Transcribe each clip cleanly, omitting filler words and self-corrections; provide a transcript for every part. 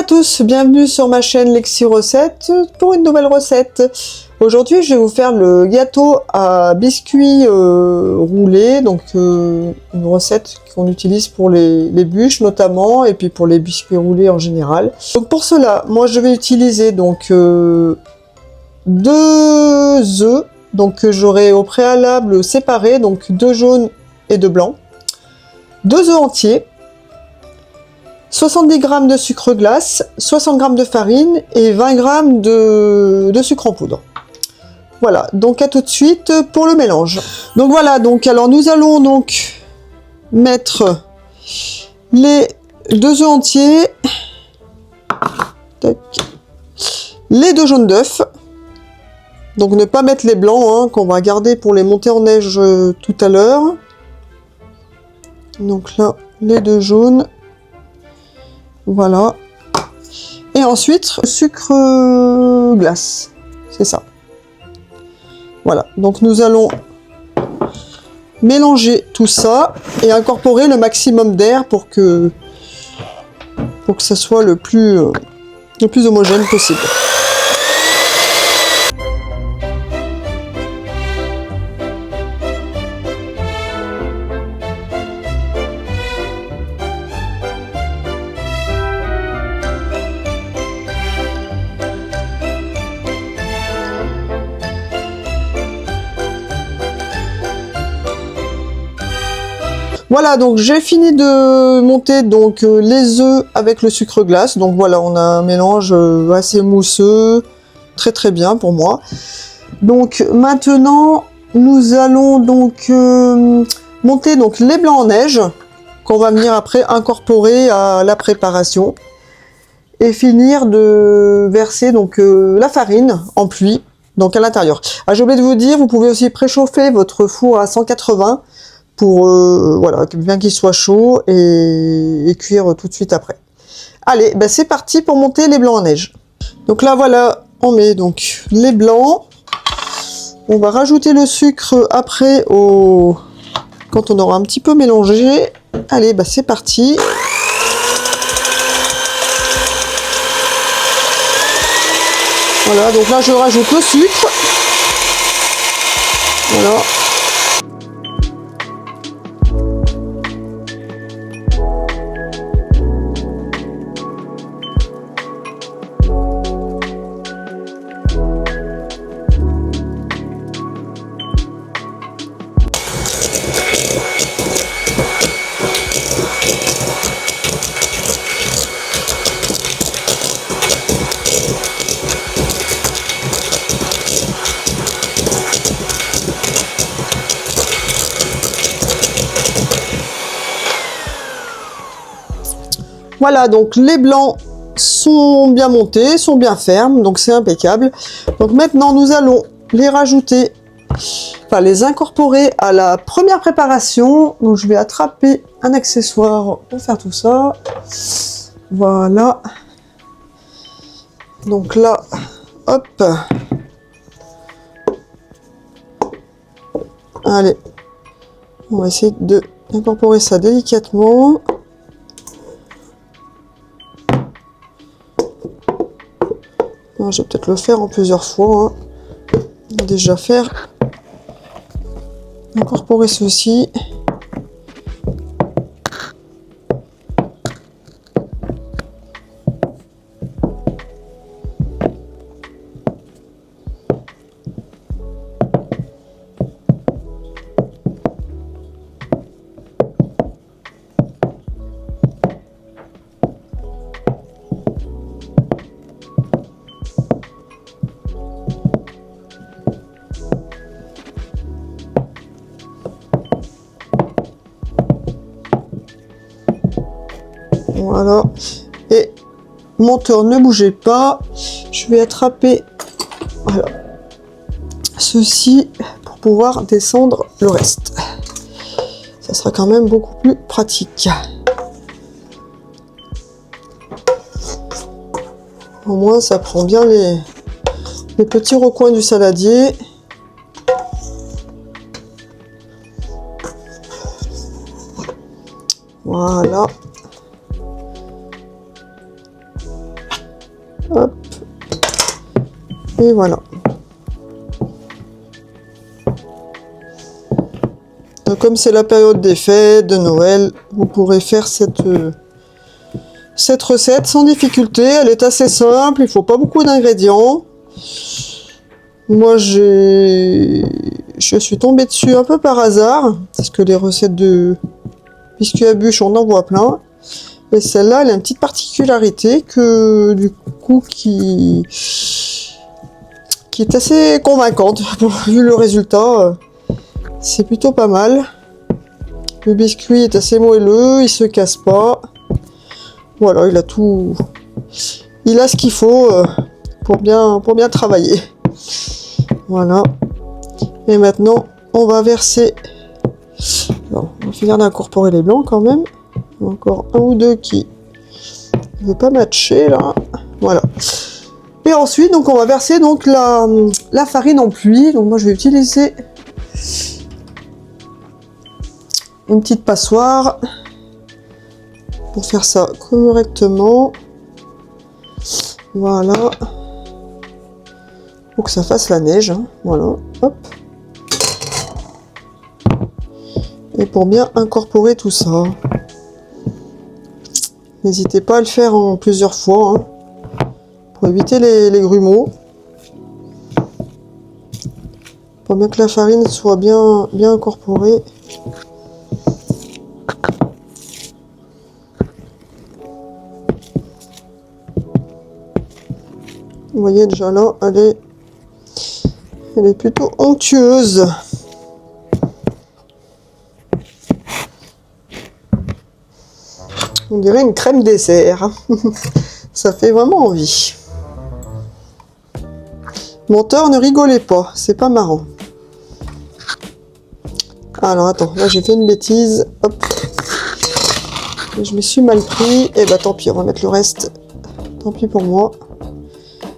tous, bienvenue sur ma chaîne Lexi Recettes pour une nouvelle recette. Aujourd'hui, je vais vous faire le gâteau à biscuits roulés, donc une recette qu'on utilise pour les bûches notamment, et puis pour les biscuits roulés en général. Donc pour cela, moi je vais utiliser donc 2 œufs, donc que j'aurai au préalable séparés, donc 2 jaunes et 2 blancs, 2 œufs entiers, 70 g de sucre glace, 60 g de farine et 20 g de sucre en poudre. Voilà, donc à tout de suite pour le mélange. Donc voilà, donc alors nous allons donc mettre les 2 œufs entiers, tac, les 2 jaunes d'œufs, donc ne pas mettre les blancs hein, qu'on va garder pour les monter en neige tout à l'heure. Donc là, les 2 jaunes. Voilà. Et ensuite, sucre glace. C'est ça. Voilà. Donc nous allons mélanger tout ça et incorporer le maximum d'air pour que ça soit le plus homogène possible. Voilà, donc j'ai fini de monter donc les œufs avec le sucre glace. Donc voilà, on a un mélange assez mousseux, très très bien pour moi. Donc maintenant, nous allons donc monter donc les blancs en neige qu'on va venir après incorporer à la préparation et finir de verser donc la farine en pluie donc à l'intérieur. Ah, j'ai oublié de vous dire, vous pouvez aussi préchauffer votre four à 180 pour voilà, bien qu'il soit chaud et cuire tout de suite après. Allez, ben c'est parti pour monter les blancs en neige. Donc là voilà, on met donc les blancs. On va rajouter le sucre après quand on aura un petit peu mélangé. Allez, ben c'est parti. Voilà, donc là je rajoute le sucre. Voilà. Voilà, donc les blancs sont bien montés, sont bien fermes, donc c'est impeccable. Donc maintenant, nous allons les rajouter, enfin les incorporer à la première préparation. Donc je vais attraper un accessoire pour faire tout ça. Voilà. Donc là, hop. Allez, on va essayer d'incorporer ça délicatement. Je vais peut-être le faire en plusieurs fois. Hein. Déjà faire. Incorporer ceci. Voilà, et monteur, ne bougez pas, je vais attraper voilà, ceci pour pouvoir descendre le reste. Ça sera quand même beaucoup plus pratique. Au moins ça prend bien les petits recoins du saladier. Voilà. Et voilà. Donc, comme c'est la période des fêtes, de Noël, vous pourrez faire cette recette sans difficulté. Elle est assez simple, il ne faut pas beaucoup d'ingrédients. Moi, je suis tombée dessus un peu par hasard, parce que les recettes de biscuits à bûche, on en voit plein. Et celle-là, elle a une petite particularité que, du coup, qui est assez convaincante. Vu le résultat, c'est plutôt pas mal. Le biscuit est assez moelleux, il se casse pas. Voilà, il a tout. Il a ce qu'il faut pour bien travailler. Voilà. Et maintenant, on va verser. Alors, on va finir d'incorporer les blancs quand même. Encore un ou deux qui ne veut pas matcher là. Voilà. Et ensuite, donc, on va verser donc la farine en pluie. Donc moi, je vais utiliser une petite passoire pour faire ça correctement. Voilà. Pour que ça fasse la neige. Hein. Voilà. Hop. Et pour bien incorporer tout ça. N'hésitez pas à le faire en plusieurs fois. Hein, pour éviter les grumeaux. Pour bien que la farine soit bien incorporée. Vous voyez déjà là, elle est plutôt onctueuse. On dirait une crème dessert. Ça fait vraiment envie. Menteur, ne rigolez pas, c'est pas marrant. Alors attends, là j'ai fait une bêtise. Hop. Je me suis mal pris. Et bah tant pis, on va mettre le reste. Tant pis pour moi.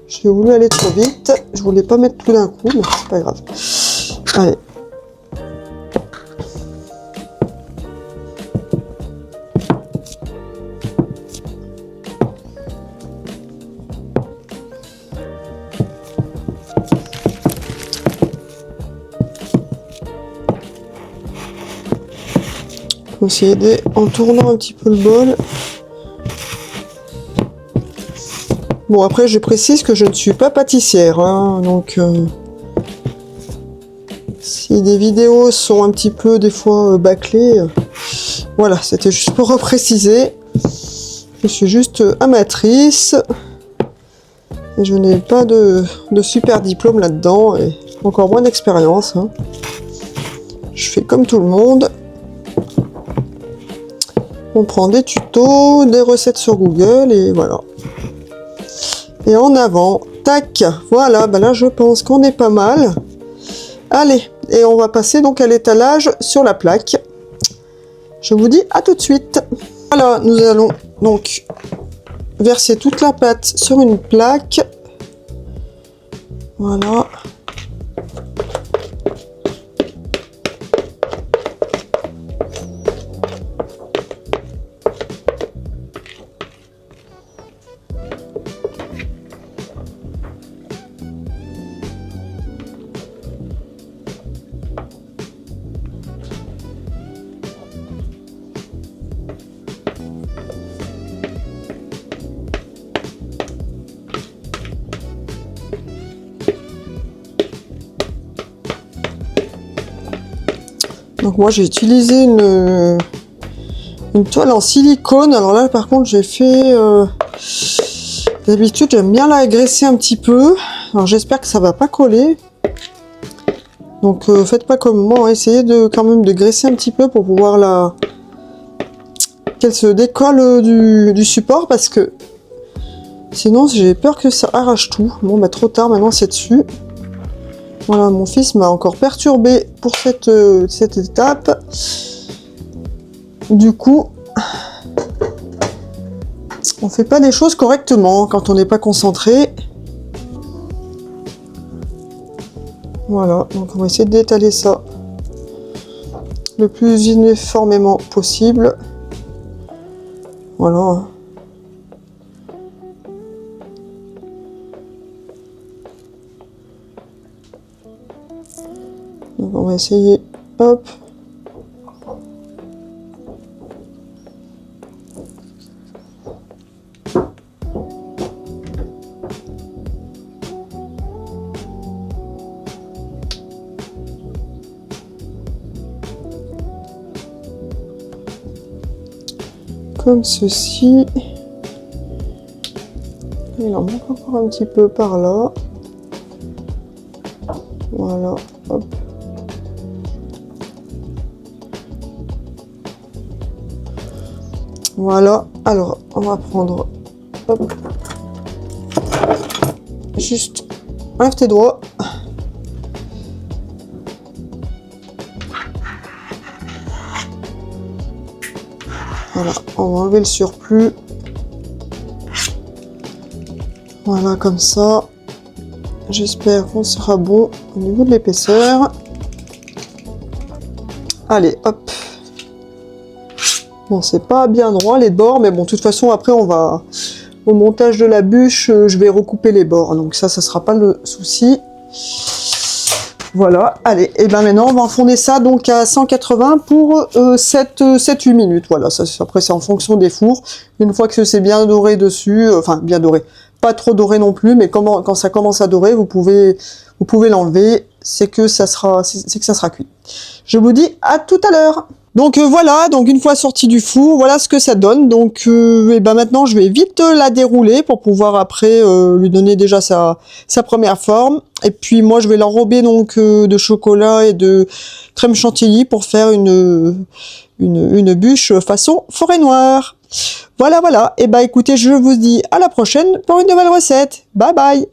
J'ai voulu aller trop vite. Je voulais pas mettre tout d'un coup, mais c'est pas grave. Allez. On va essayer en tournant un petit peu le bol. Bon, après, je précise que je ne suis pas pâtissière, hein, donc si des vidéos sont un petit peu, des fois, bâclées, voilà, c'était juste pour repréciser. Je suis juste amatrice, et je n'ai pas de super diplôme là-dedans, et encore moins d'expérience. Hein. Je fais comme tout le monde. On prend des tutos, des recettes sur Google, et voilà. Et en avant, tac, voilà, ben là je pense qu'on est pas mal. Allez, et on va passer donc à l'étalage sur la plaque. Je vous dis à tout de suite. Voilà, nous allons donc verser toute la pâte sur une plaque. Voilà. Donc moi j'ai utilisé une toile en silicone. Alors là par contre j'ai fait... D'habitude j'aime bien la graisser un petit peu. Alors j'espère que ça va pas coller. Donc faites pas comme moi, essayez quand même de graisser un petit peu pour pouvoir qu'elle se décolle du support, parce que sinon j'ai peur que ça arrache tout. Bon bah trop tard, maintenant c'est dessus. Voilà, mon fils m'a encore perturbé pour cette étape. Du coup, on fait pas les choses correctement quand on n'est pas concentré. Voilà, donc on va essayer d'étaler ça le plus uniformément possible. Voilà. Voilà. Donc on va essayer, hop. Comme ceci. Il en manque encore un petit peu par là. Voilà, hop. Voilà, alors on va prendre, hop, juste, enlève tes doigts. Voilà, on va enlever le surplus. Voilà, comme ça. J'espère qu'on sera bon au niveau de l'épaisseur. Allez, hop. Bon, c'est pas bien droit les bords, mais bon, de toute façon, après, on va... Au montage de la bûche, je vais recouper les bords. Donc ça sera pas le souci. Voilà, allez, et ben maintenant, on va enfourner ça donc à 180 pour 7-8 minutes. Voilà, ça, après, c'est en fonction des fours. Une fois que c'est bien doré dessus, enfin, bien doré, pas trop doré non plus, mais quand ça commence à dorer, vous pouvez l'enlever. C'est que ça sera cuit. Je vous dis à tout à l'heure. Donc voilà, donc une fois sorti du four, voilà ce que ça donne. Donc et ben maintenant je vais vite la dérouler pour pouvoir après lui donner déjà sa première forme. Et puis moi je vais l'enrober donc de chocolat et de crème chantilly pour faire une bûche façon forêt noire. Voilà, voilà. Et ben écoutez, je vous dis à la prochaine pour une nouvelle recette. Bye bye.